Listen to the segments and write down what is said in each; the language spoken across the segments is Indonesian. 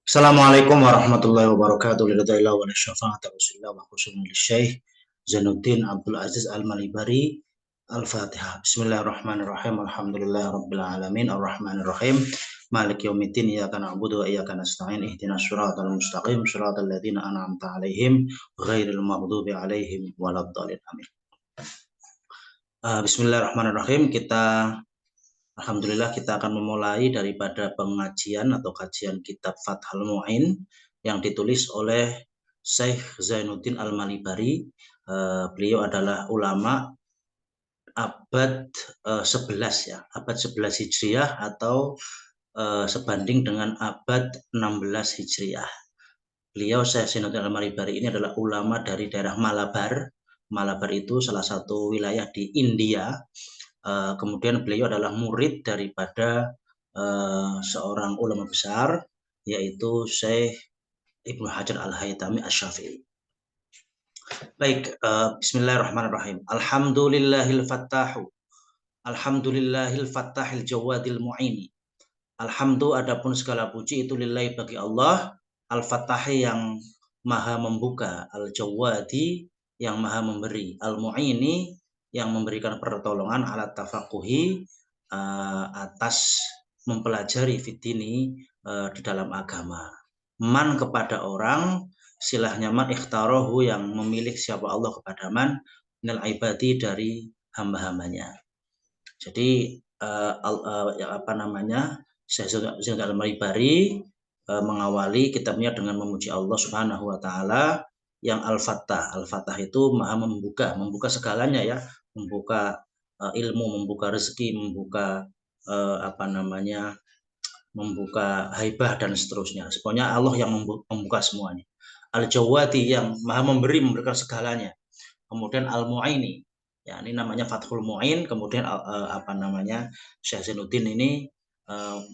Assalamualaikum warahmatullahi wabarakatuh. Lillahi wa syafa'ati Rasulillah wa khusyukran Syekh Zainuddin Abdul Aziz Al-Malibari. Al-Fatihah. Bismillahirrahmanirrahim. Alhamdulillahirabbil alamin arrahmanirrahim. Maliki yaumiddin. Iyyaka na'budu wa iyyaka nasta'in. Ihdinas siratal mustaqim. Shiratal ladzina an'amta 'alaihim ghairil maghdubi 'alaihim waladdallin. Amin. Bismillahirrahmanirrahim. Alhamdulillah kita akan memulai daripada pengajian atau kajian kitab Fathul Mu'in yang ditulis oleh Syekh Zainuddin Al-Malibari. Beliau adalah ulama abad 11 ya, abad 11 Hijriah atau sebanding dengan abad 16 Hijriah. Beliau Syekh Zainuddin Al-Malibari ini adalah ulama dari daerah Malabar. Malabar itu salah satu wilayah di India. Kemudian beliau adalah murid daripada seorang ulama besar, yaitu Syekh Ibnu Hajar Al-Haytami Asy-Syafi'i. Baik, bismillahirrahmanirrahim. Alhamdulillahil fattahu. Alhamdulillahil fattahil jawadil mu'ini. Alhamdu adapun segala puji itu lillahi bagi Allah, al-fattahi yang maha membuka, al-jawadi yang maha memberi, al-mu'ini yang memberikan pertolongan, alat tafakuhi atas mempelajari fitini di dalam agama. Man kepada orang, silahnya man ikhtarohu yang memilih siapa Allah kepada man, minal ibadi dari hamba-hambanya. Jadi Syekh Zainuddin Al-Malibari mengawali kitabnya dengan memuji Allah Subhanahu wa taala yang Al-Fattah. Al-Fattah itu maha membuka segalanya ya, membuka ilmu, membuka rezeki, membuka membuka haibah dan seterusnya. Pokoknya Allah yang membuka semuanya. Al-Jawadi yang maha memberikan segalanya. Kemudian Al-Mu'ini, ya ini namanya Fathul Mu'in. Kemudian Syekh Zainuddin ini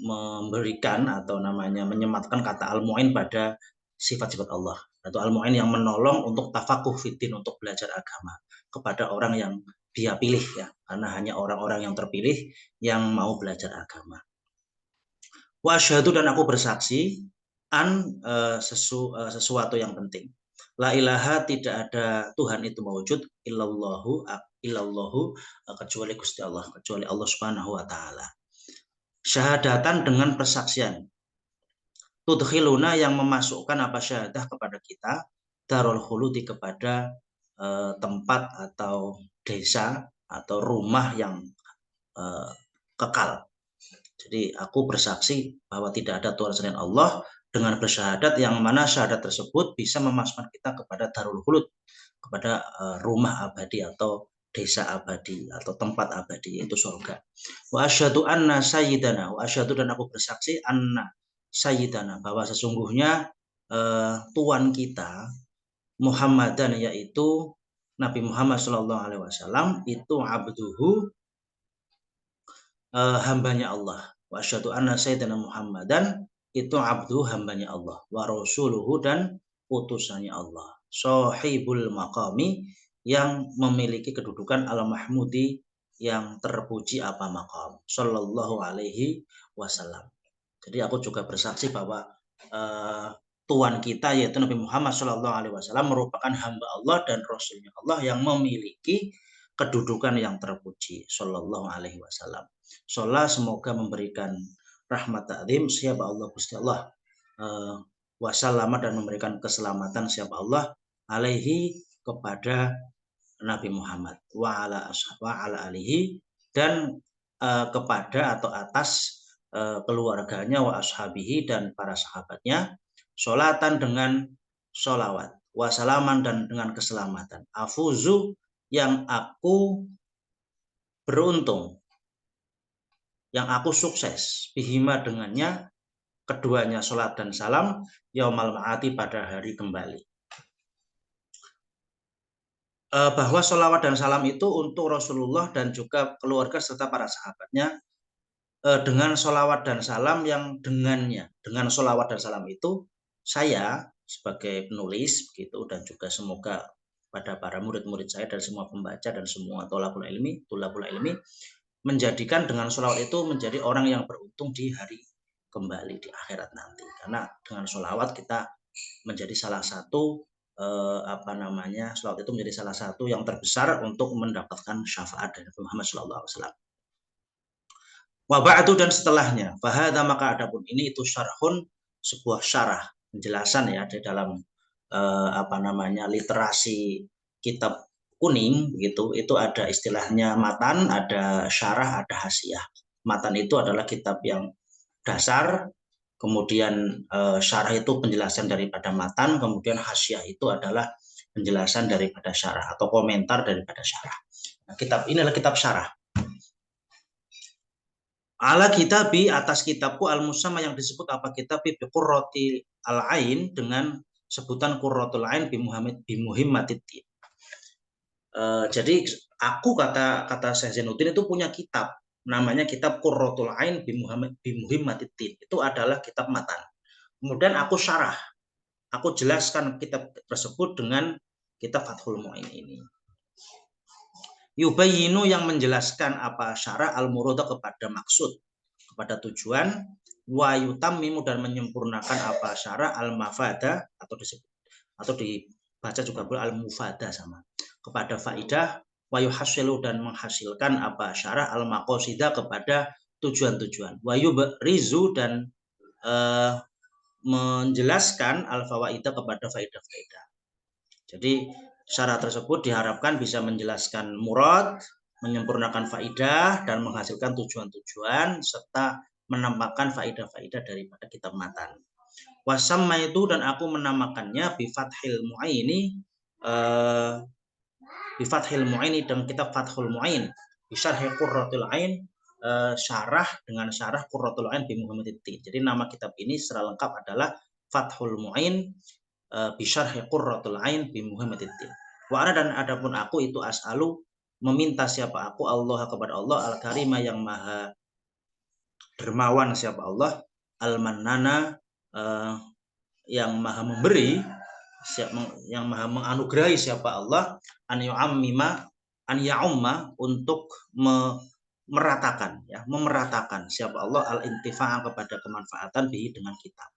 memberikan atau menyematkan kata Al-Mu'in pada sifat-sifat Allah, atau Al-Mu'in yang menolong untuk tafakuh fiddin, untuk belajar agama kepada orang yang dia pilih ya, karena hanya orang-orang yang terpilih yang mau belajar agama. Wa asyhadu dan aku bersaksi sesuatu yang penting. La ilaha tidak ada Tuhan itu mewujud illallahu kecuali Gusti Allah, kecuali Allah Subhanahu wa taala. Syahadatan dengan persaksian. Tudkhiluna yang memasukkan syahadah kepada kita, darul khuludi kepada tempat atau desa atau rumah yang kekal. Jadi aku bersaksi bahwa tidak ada Tuhan selain Allah dengan bersyahadat yang mana syahadat tersebut bisa memasukkan kita kepada darul khulud, kepada rumah abadi atau desa abadi atau tempat abadi, yaitu surga. Wa asyhadu anna sayyidana, wa asyhadu dan aku bersaksi anna sayyidana bahwa sesungguhnya Tuhan kita Muhammadan, yaitu Nabi Muhammad SAW itu abduhu hambanya Allah. Wa asyhadu anna sayyidina Muhammadan itu abdu hambanya Allah, wa rasuluhu dan utusannya Allah, sahibul maqami yang memiliki kedudukan al-mahmudi yang terpuji maqam, sallallahu alaihi wasallam. Jadi aku juga bersaksi bahwa Tuhan kita yaitu Nabi Muhammad sallallahu alaihi wasallam merupakan hamba Allah dan rasulnya Allah yang memiliki kedudukan yang terpuji, sallallahu alaihi wasallam. Sholat semoga memberikan rahmat ta'zim siapa Allah Gusti Allah wasallama dan memberikan keselamatan siapa Allah alaihi kepada Nabi Muhammad wa ala alihi dan kepada atau atas keluarganya wa ashabihi dan para sahabatnya, sholatan dengan sholawat, wasalaman dan dengan keselamatan, afuzu yang aku beruntung, yang aku sukses, bihima dengannya, keduanya sholat dan salam, yaumal ma'ati pada hari kembali. Bahwa sholawat dan salam itu untuk Rasulullah dan juga keluarga serta para sahabatnya, dengan sholawat dan salam yang dengannya, dengan sholawat dan salam itu saya sebagai penulis begitu, dan juga semoga pada para murid-murid saya dan semua pembaca dan semua tolabul ilmi menjadikan dengan sholawat itu menjadi orang yang beruntung di hari kembali di akhirat nanti. Karena dengan sholawat kita menjadi salah satu sholawat itu menjadi salah satu yang terbesar untuk mendapatkan syafaat dari Muhammad SAW. Wa ba'du, dan setelahnya, fahadha, maka adapun ini itu syarhun, sebuah syarah, penjelasan ya di dalam literasi kitab kuning gitu, itu ada istilahnya matan, ada syarah, ada hasyiah. Matan itu adalah kitab yang dasar, kemudian syarah itu penjelasan daripada matan, kemudian hasyiah itu adalah penjelasan daripada syarah atau komentar daripada syarah. Nah, kitab ini adalah kitab syarah. Ala kitabi, atas kitabku, al-musamma yang disebut apa kitab, bi qurratil al-ain, dengan sebutan qurratul ain bi muhimmatid. Jadi aku kata Syekh Zainuddin itu punya kitab namanya kitab Qurratul Ain bi muhimmatid. Itu adalah kitab matan. Kemudian aku syarah, aku jelaskan kitab tersebut dengan kitab Fathul Mu'in ini. Yubayyinu, yang menjelaskan apa syarah, al-murada, kepada maksud, kepada tujuan, wa yutammimu, dan menyempurnakan apa syarah, al-mafada, atau dibaca juga boleh al-mufada sama, kepada faidah, wa yuhasilu, dan menghasilkan apa syarah, al-maqasida, kepada tujuan-tujuan, wa yubrizu, dan menjelaskan al-fawaida, kepada faidah-faidah. Jadi syarah tersebut diharapkan bisa menjelaskan murad, menyempurnakan faidah, dan menghasilkan tujuan-tujuan, serta menambahkan faidah-faidah daripada kitab matan. Wasamma itu, dan aku menamakannya bifathil mu'aini, bifathil mu'aini, dan kitab Fathul Mu'in, bisyarhi Qurratul Ain, syarah dengan syarah Qurratul Ain bi Muhammadiddin. Jadi nama kitab ini secara lengkap adalah Fathul Mu'in bisyarhi Qurratul Ain bi Muhammadiddin. Wa ana, dan adapun aku itu as'alu, meminta siapa aku, Allah, kepada Allah, al-karima, yang maha dermawan, siapa Allah, al-mannana, yang maha memberi, yang maha menganugerahi, siapa Allah, an ya'umma, untuk meratakan, ya, memeratakan, siapa Allah, al-intifaa, kepada kemanfaatan bihi, dengan kitab,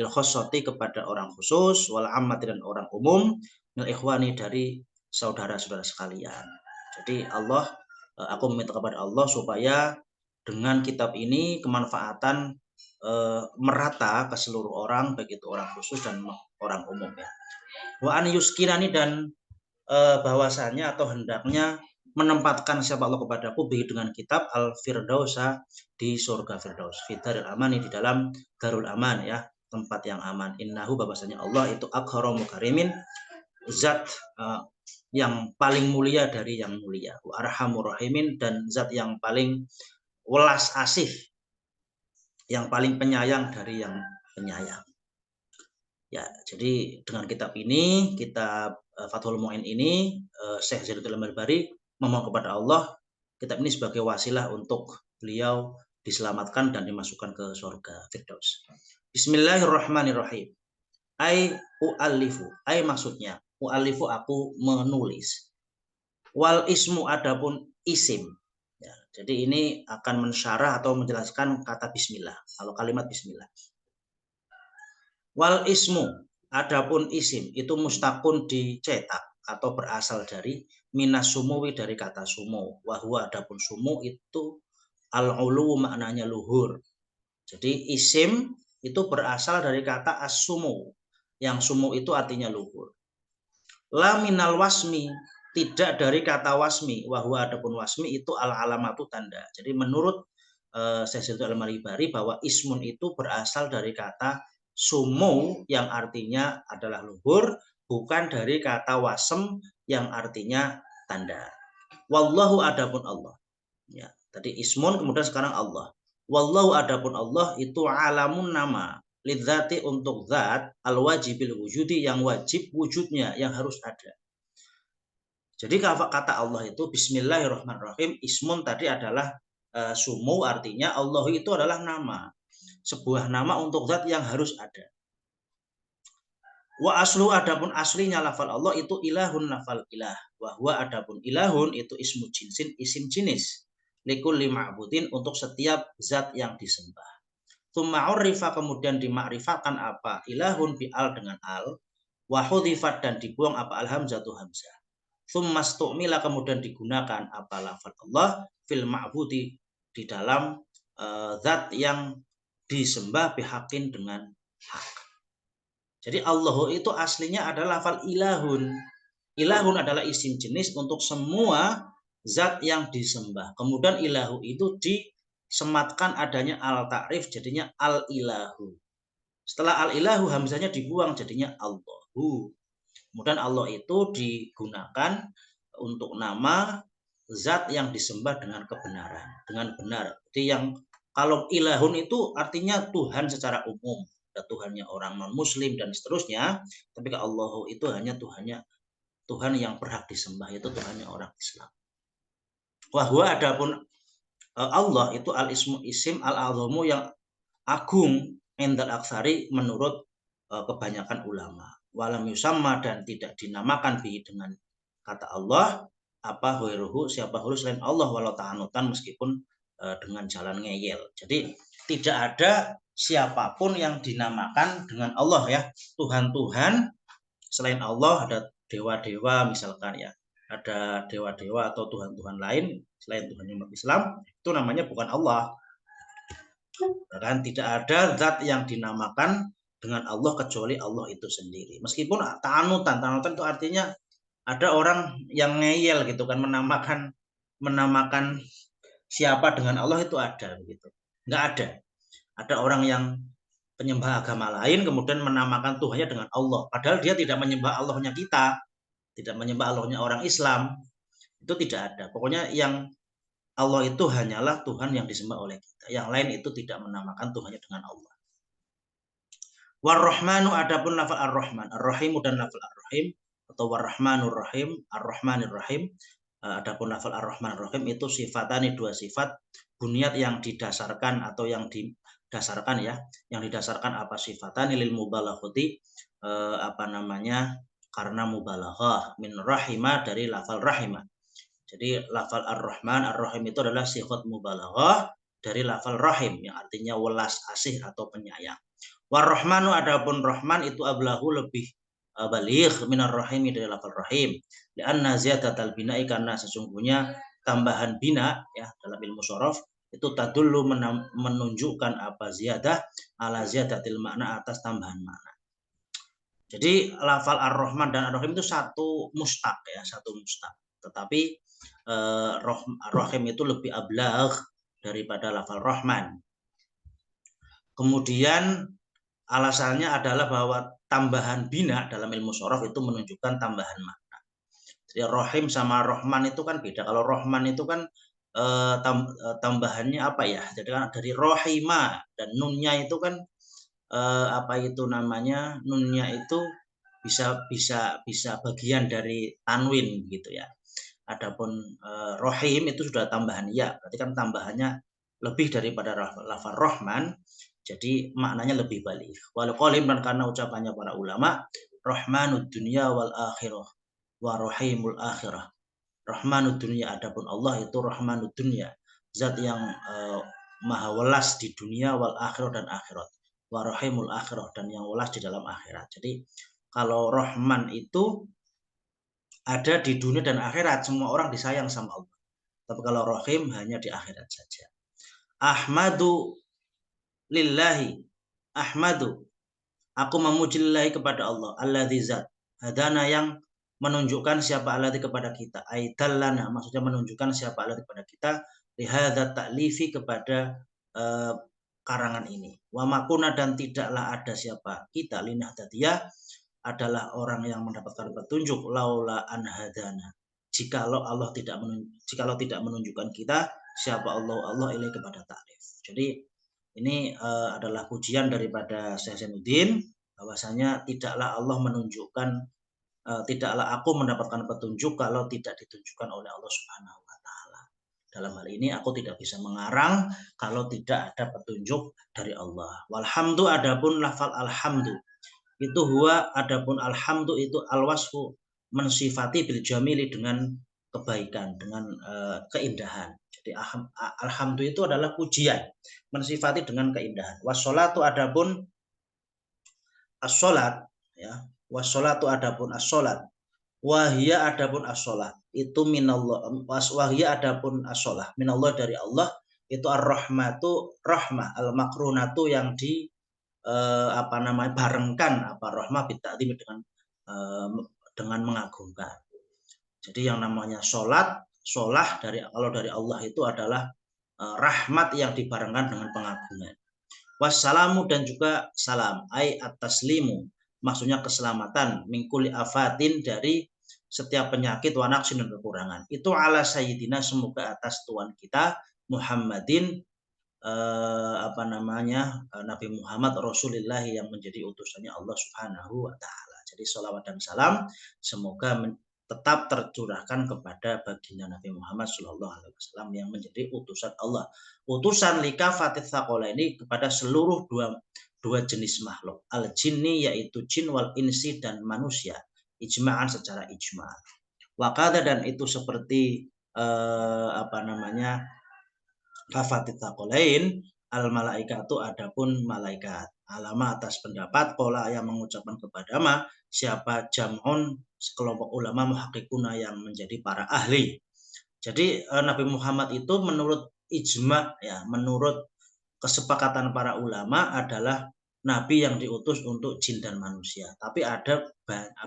il khossati, kepada orang khusus, wal ammati, dan orang umum, mil ikhwani, dari saudara-saudara sekalian. Jadi aku meminta kepada Allah supaya dengan kitab ini kemanfaatan merata ke seluruh orang, baik itu orang khusus dan orang umum, ya. Wa an yuskinani, dan bahwasanya atau hendaknya menempatkan siapa Allah kepadaku bihi, dengan kitab, al firdausa, di surga firdaus, fi daril amani, di dalam darul aman, ya, tempat yang aman. Innahu, bahwasanya Allah itu akramu karimin, zat yang paling mulia dari yang mulia, wa arhamur rahimin, dan zat yang paling welas asih, yang paling penyayang dari yang penyayang. Ya, jadi dengan kitab ini, kitab Fathul Mu'in ini, Syekh Zainuddin Al-Barbahari memohon kepada Allah kitab ini sebagai wasilah untuk beliau diselamatkan dan dimasukkan ke surga firdaus. Bismillahirrahmanirrahim. Ai u'allifu, ai maksudnya u'allifu, aku menulis. Wal ismu, adapun isim. Ya, jadi ini akan mensyarah atau menjelaskan kata bismillah, kalau kalimat bismillah. Wal ismu, adapun isim, itu mustaqun, dicetak atau berasal dari minas sumuwi, dari kata sumu. Wahwa, adapun sumu itu al-ulu, maknanya luhur. Jadi isim itu berasal dari kata as-sumu, yang sumu itu artinya luhur. La minal wasmi, tidak dari kata wasmi. Wahwa, adapun wasmi itu al-alamatu, tanda. Jadi menurut Syekh Zainuddin Al-Barbahari bahwa ismun itu berasal dari kata sumu, yang artinya adalah luhur, bukan dari kata wasem, yang artinya tanda. Wallahu, adapun Allah. Ya, tadi ismun, kemudian sekarang Allah. Wallahu, adapun Allah itu alamun, nama, lidzati, untuk zat, al-wajibil wujudi, yang wajib wujudnya, yang harus ada. Jadi kata Allah itu bismillahirrahmanirrahim, ismun tadi adalah sumu, artinya Allah itu adalah nama, sebuah nama untuk zat yang harus ada. Wa aslu, adapun aslinya lafal Allah itu ilahun, lafal ilah. Wa huwa, adapun ilahun itu ismu jinsin, isim jenis, likulli ma'budin, untuk setiap zat yang disembah. Tsumma urifa kemudian dimakrifatkan apa ilahun bi al dengan al, wa hudhifat dan dibuang apa al hamzatu hamzah. Tsumma stu'mila kemudian digunakan apa lafal Allah fil ma'budi di dalam zat yang disembah bihakin dengan hak. Jadi Allah itu aslinya adalah lafal ilahun. Ilahun adalah isim jenis untuk semua zat yang disembah. Kemudian ilahu itu disematkan adanya al-ta'rif jadinya al-ilahu. Setelah al-ilahu hamzahnya dibuang jadinya Allahu. Kemudian Allah itu digunakan untuk nama zat yang disembah dengan kebenaran, dengan benar. Jadi yang kalau ilahun itu artinya Tuhan secara umum, Tuhannya orang non muslim dan seterusnya. Tapi kalau Allah itu hanya Tuhan yang berhak disembah, itu Tuhannya orang Islam. Wahwa adapun Allah itu al-ismu isim al-azamu yang agung endal aksari menurut kebanyakan ulama. Walam yusamma dan tidak dinamakan bi dengan kata Allah apa huiruhu siapa hulu selain Allah walau ta'anutan meskipun dengan jalan ngeyel. Jadi tidak ada siapapun yang dinamakan dengan Allah ya. Tuhan-Tuhan selain Allah, ada dewa-dewa misalkan ya. Ada dewa-dewa atau Tuhan-Tuhan lain selain Tuhan umat Islam, itu namanya bukan Allah. Kan tidak ada zat yang dinamakan dengan Allah kecuali Allah itu sendiri. Meskipun ta'anutan itu artinya ada orang yang ngeyel gitu kan, menamakan siapa dengan Allah itu ada begitu. Enggak ada. Ada orang yang penyembah agama lain kemudian menamakan Tuhannya dengan Allah. Padahal dia tidak menyembah Allahnya kita, tidak menyembah Allahnya orang Islam. Itu tidak ada. Pokoknya yang Allah itu hanyalah Tuhan yang disembah oleh kita. Yang lain itu tidak menamakan Tuhannya dengan Allah. War-Rahmanu adapun lafal Ar-Rahman, Ar-Rahimu dan lafal Ar-Rahim atau War-Rahmanur Rahim, Ar-Rahmanir Rahim. Adapun lafal Ar-Rahman Ar-Rahim itu sifatani dua sifat bunyat yang didasarkan atau yang didasarkan ya, yang didasarkan apa sifatani lil mubalaghati apa namanya? Karena mubalaghah min rahima dari lafal rahimah. Jadi lafal Ar-Rahman Ar-Rahim itu adalah sifat mubalaghah dari lafal rahim yang artinya welas asih atau penyayang. War-Rahmanu adapun Rahman itu ablahu lebih baligh minar rahimi dari lafal rahim. Lianna ziyadatal bina'i karena sesungguhnya tambahan bina ya dalam ilmu shorof itu tadullu menunjukkan apa ziyadah ala ziyadatil makna atas tambahan makna. Jadi lafal Ar-Rahman dan Ar-Rahim itu satu mustaq ya, satu mustaq. Tetapi Rahim itu lebih ablagh daripada lafal Rahman. Kemudian alasannya adalah bahwa tambahan bina dalam ilmu shorof itu menunjukkan tambahan makna. Jadi Rahim sama Rahman itu kan beda. Kalau Rahman itu kan tambahannya apa ya? Jadi kan dari Rohima dan nunnya itu kan apa itu namanya? Nunnya itu bisa bagian dari tanwin gitu ya. Adapun Rohim itu sudah tambahan ya, berarti kan tambahannya lebih daripada lafal Rahman, jadi maknanya lebih balik. Walau qalim dan karena ucapannya para ulama, Rahmanud dunya wal akhirah wa rahimul akhirah. Rahmanud dunya adapun Allah itu Rahmanud dunya, zat yang maha welas di dunia wal akhirah dan akhirat. Wa rahimul akhirah dan yang welas di dalam akhirat. Jadi kalau Rahman itu ada di dunia dan akhirat, semua orang disayang sama Allah. Tapi kalau Rahim hanya di akhirat saja. Ahmadu lillahi, Ahmadu, aku memuji lillahi kepada Allah, alladzi zat, hadana yang menunjukkan siapa alladzi kepada kita, aidallana maksudnya menunjukkan siapa alladzi kepada kita, lihadza ta'lifi kepada karangan ini. Wa makuna dan tidaklah ada siapa kita linah tadiyah adalah orang yang mendapatkan petunjuk laula an hadana. Jikalau tidak menunjukkan kita siapa Allah ilai kepada ta'rif. Jadi ini adalah pujian daripada Syekh Zainuddin bahwasanya tidaklah Allah menunjukkan tidaklah aku mendapatkan petunjuk kalau tidak ditunjukkan oleh Allah Subhanahu wa taala. Dalam hal ini aku tidak bisa mengarang kalau tidak ada petunjuk dari Allah. Walhamdu adapun lafal alhamdu itu huwa adapun alhamdu itu alwasfu mensifati bil jamili dengan kebaikan, dengan keindahan. Jadi alhamdu itu adalah pujian, mensifati dengan keindahan. Wassolatu adapun as-sholat, ya. Wassolatu adapun as-sholat. Wahia adapun as-sholat itu minallah. Wahia adapun as-sholat minallah dari Allah itu ar-rahmatu rahmah al-makrunatu yang di barengkan rahmah bitakdim dengan mengagungkan. Jadi yang namanya sholat, sholah kalau dari Allah itu adalah rahmat yang dibarengkan dengan pengagungan. Wassalamu dan juga salam, at-taslimu, maksudnya keselamatan, mingkuli afatin dari setiap penyakit, wanaksin dan kekurangan. Itu ala sayyidina, semoga atas Tuhan kita Muhammadin, Nabi Muhammad Rasulullah yang menjadi utusannya Allah Subhanahu wa Ta'ala. Jadi sholawat dan salam semoga tetap tercurahkan kepada baginda Nabi Muhammad Shallallahu Alaihi Wasallam yang menjadi utusan Allah, utusan likafatit tsaqalaini kepada seluruh dua jenis makhluk, al jinni yaitu jin, wal insi dan manusia, ijma'an secara ijma'. Wakada dan itu seperti kafatit tsaqalain al malaikatu adapun malaikat. Alama atas pendapat pola yang mengucapkan kepada siapa jam'un sekelompok ulama muhakkikuna yang menjadi para ahli. Jadi Nabi Muhammad itu menurut ijma, ya, menurut kesepakatan para ulama adalah nabi yang diutus untuk jin dan manusia. Tapi ada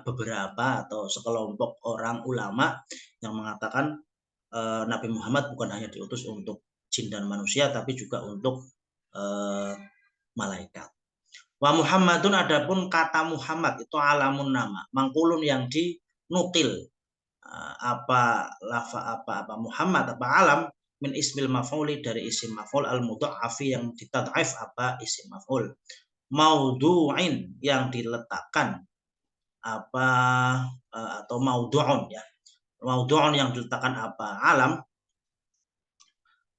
beberapa atau sekelompok orang ulama yang mengatakan Nabi Muhammad bukan hanya diutus untuk jin dan manusia tapi juga untuk malaikat. Wa Muhammadun adapun kata Muhammad itu alamun nama, mangkulun yang dinukil. Apa Muhammad apa alam min ismil maf'uli dari isim maf'ul al mudha'afi yang ditad'if isim maf'ul, maudhu'in yang diletakkan atau maudhu'un, ya. Maudhu'un yang diletakkan alam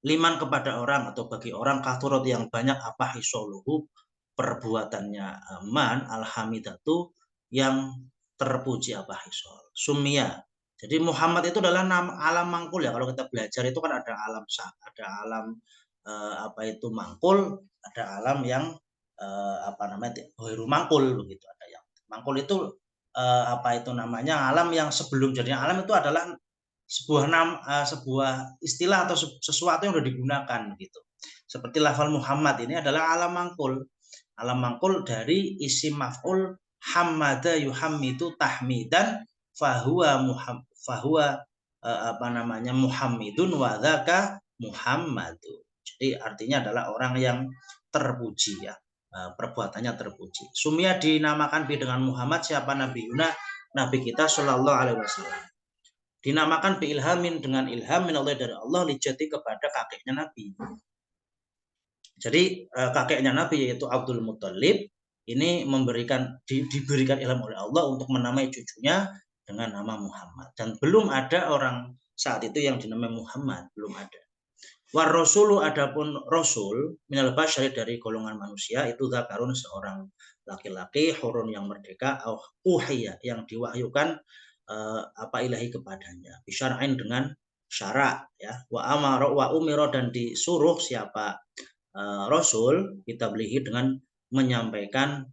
liman kepada orang atau bagi orang kathurat yang banyak hisoluhu perbuatannya man alhamidatu yang terpuji hisol sumia. Jadi Muhammad itu adalah nama alam mangkul, ya. Kalau kita belajar itu kan ada alam ada alam mangkul, ada alam yang ghairu mangkul begitu. Ada yang mangkul itu alam yang sebelum jadinya alam itu adalah sebuah istilah atau sesuatu yang sudah digunakan gitu. Seperti lafal Muhammad ini adalah alam mangkul. Alam mangkul dari isim maf'ul hammada yuhammidu tahmidan fahuwa muhammidun wa dzaka muhammadu. Jadi artinya adalah orang yang terpuji, ya. Perbuatannya terpuji. Sumia dinamakan dengan Muhammad siapa Nabi kita Shallallahu Alaihi Wasallam. Dinamakan bi ilhamin dengan ilham min Allah dari Allah lijati kepada kakeknya Nabi. Jadi kakeknya Nabi yaitu Abdul Muthalib ini diberikan ilham oleh Allah untuk menamai cucunya dengan nama Muhammad, dan belum ada orang saat itu yang dinamai Muhammad, belum ada. War rasulu adapun rasul minal basyari dari golongan manusia itu zakarun seorang laki-laki, hurun yang merdeka, uhiya yang diwahyukan ilahi kepadanya, bisyara'in dengan syarak, ya, wa umiro dan disuruh siapa rasul kita belihi dengan menyampaikan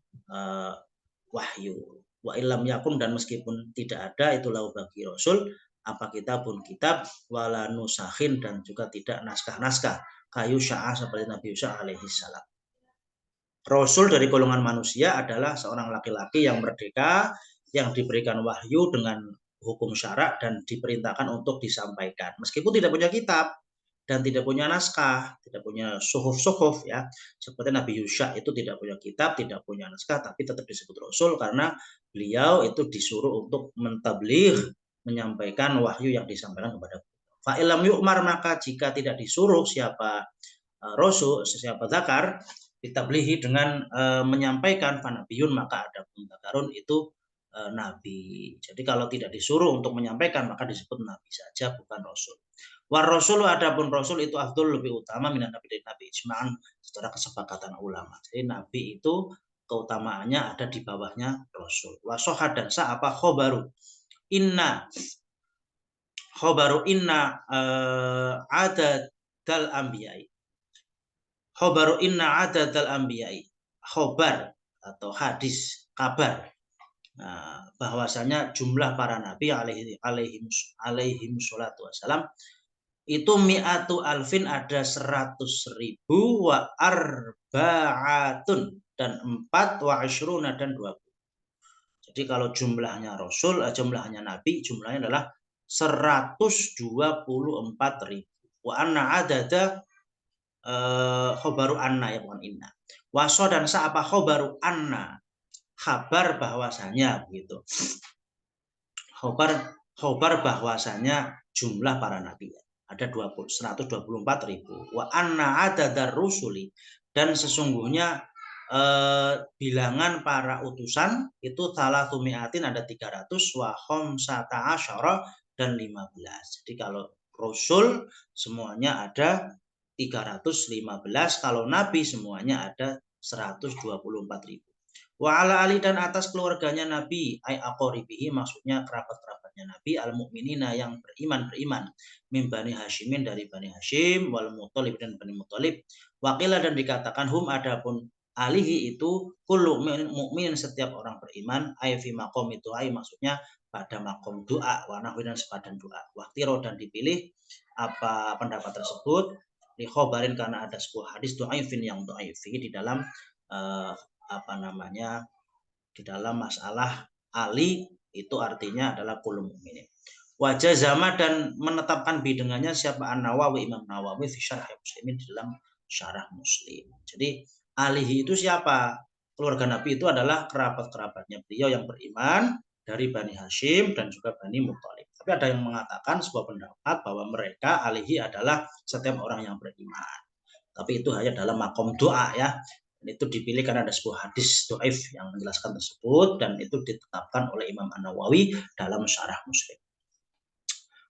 wahyu. Wa ilam yakun dan meskipun tidak ada itu lahu bagi rasul kitabun kitab wala nusakhin dan juga tidak naskah-naskah kayu sya'ah seperti Nabi Yusuf alaihi salam. Rasul dari golongan manusia adalah seorang laki-laki yang merdeka yang diberikan wahyu dengan hukum syarak dan diperintahkan untuk disampaikan meskipun tidak punya kitab dan tidak punya naskah, tidak punya suhuf, ya. Seperti Nabi Yusuf itu tidak punya kitab, tidak punya naskah, tapi tetap disebut Rasul karena beliau itu disuruh untuk mentabligh, menyampaikan wahyu yang disampaikan kepada fa ilam yu'mar, maka jika tidak disuruh siapa Rasul, siapa zakar, ditablighi dengan menyampaikan fanabiyun, maka ada pun zakarun itu nabi. Jadi kalau tidak disuruh untuk menyampaikan maka disebut nabi saja, bukan Rasul. War rasul adapun rasul itu afdol lebih utama minan nabi dari nabi ijma'an secara kesepakatan ulama. Jadi nabi itu keutamaannya ada di bawahnya rasul. Wa sohad dan apa khobaru inna ada adadal anbiya'i. Khobaru inna adadal anbiya'i. Khobar atau hadis, kabar. Nah, bahwasanya jumlah para nabi alaihi salatu wassalam itu mi'atu alfin ada 100.000 wa arba'atun dan 4 wa asyruna dan 20. Jadi kalau jumlahnya Rasul, jumlahnya Nabi, jumlahnya adalah 124.000. Wa anna adada khobaru anna ya bukan inna. Waso dan sa apa khobaru anna, kabar bahwasanya begitu. Khobar bahwasanya jumlah para nabi ada 124.000. Wa anna adadar rusuli dan sesungguhnya bilangan para utusan itu salah tumiatin ada 300 wa khamsata asyara dan 15. Jadi kalau Rasul semuanya ada 315, kalau Nabi semuanya ada 124.000. Wa ala ali dan atas keluarganya Nabi ay aqoribihi maksudnya kerabat-kerabatnya Nabi al mukminina yang beriman min Bani Hasyimin dari Bani Hasyim wal Muthalib dan Bani Muthalib. Waqilah dan dikatakan hum adapun alihi itu kullu mukminin setiap orang beriman ay fi maqam itu ay maksudnya pada makom doa wa nahwi dan sepadan doa. Waktiro dan dipilih apa pendapat tersebut di khobarin karena ada sebuah hadis dhaifin yang dhaifi di dalam di dalam masalah Ali itu artinya adalah kullu mukminin. Wajah zama dan menetapkan bidengannya siapa An-Nawawi Imam Nawawi fi syarah Muslimin di dalam syarah Muslim. Jadi alihi itu siapa? Keluarga Nabi itu adalah kerabat-kerabatnya beliau yang beriman dari Bani Hashim dan juga Bani Muthalib. Tapi ada yang mengatakan sebuah pendapat bahwa mereka alihi adalah setiap orang yang beriman. Tapi itu hanya dalam makom doa ya. Dan itu dipilih karena ada sebuah hadis dhaif yang menjelaskan tersebut dan itu ditetapkan oleh Imam An-Nawawi dalam syarah Muslim.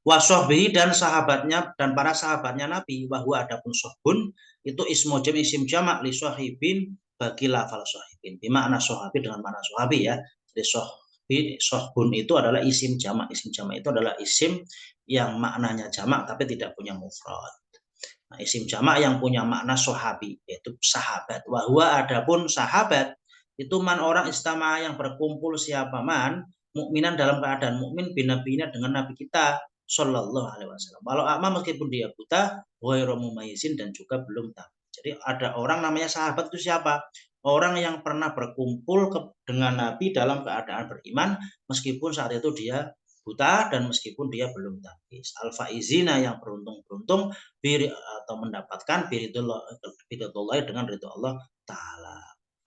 Wasohbihi dan sahabatnya dan para sahabatnya Nabi bahwa adapun sohbun itu isim jamak li sohibin bagi lafal sohibin. Bimana sohabi dengan mana sohabi ya. Jadi sohbun itu adalah isim jamak. Isim jamak itu adalah isim yang maknanya jamak tapi tidak punya mufrad. Nah, isim jamak yang punya makna sohabi yaitu sahabat. Wahwa adapun sahabat itu man orang istama yang berkumpul siapa man mukminan dalam keadaan mukmin binabiina dengan nabi kita Sallallahu Alaihi Wasallam. Walau ama meskipun dia buta, ghairu mumayizin dan juga belum tahu. Jadi ada orang namanya sahabat itu siapa? Orang yang pernah berkumpul dengan Nabi dalam keadaan beriman, meskipun saat itu dia buta dan meskipun dia belum tabis. Al-faizina yang beruntung-beruntung atau mendapatkan biridullah dengan ridho Allah Ta'ala.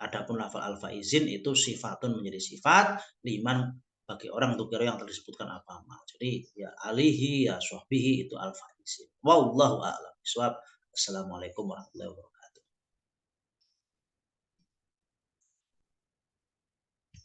Adapun lafal al-faizin itu sifatun menjadi sifat liman bagi orang untuk kira yang telah disebutkan apa mal. Jadi ya alihi ya sahbihi itu al-faizin. Wallahu a'lam bishawab. Assalamualaikum warahmatullahi wabarakatuh.